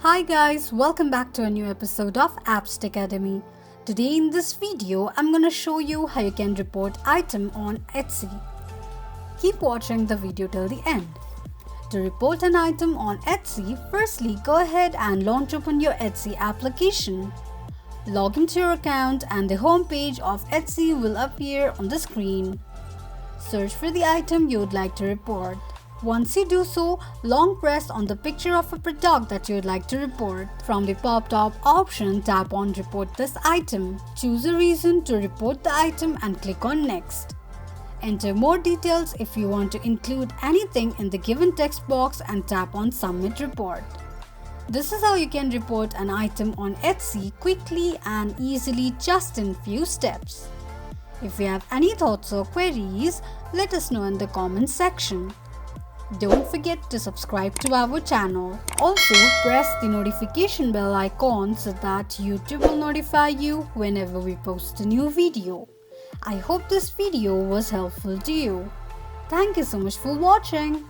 Hi guys, welcome back to a new episode of Apps Academy. Today in this video, I'm gonna show you how you can report item on Etsy. Keep watching the video till the end. To report an item on Etsy, firstly go ahead and launch open your Etsy application. Log into your account and the home page of Etsy will appear on the screen. Search for the item you would like to report. Once you do so, long press on the picture of a product that you would like to report. From the pop-up option, tap on Report this item. Choose a reason to report the item and click on Next. Enter more details if you want to include anything in the given text box and tap on Submit Report. This is how you can report an item on Etsy quickly and easily just in few steps. If you have any thoughts or queries, let us know in the comments section. Don't forget to subscribe to our channel. Also, press the notification bell icon so that YouTube will notify you whenever we post a new video. I hope this video was helpful to you. Thank you so much for watching.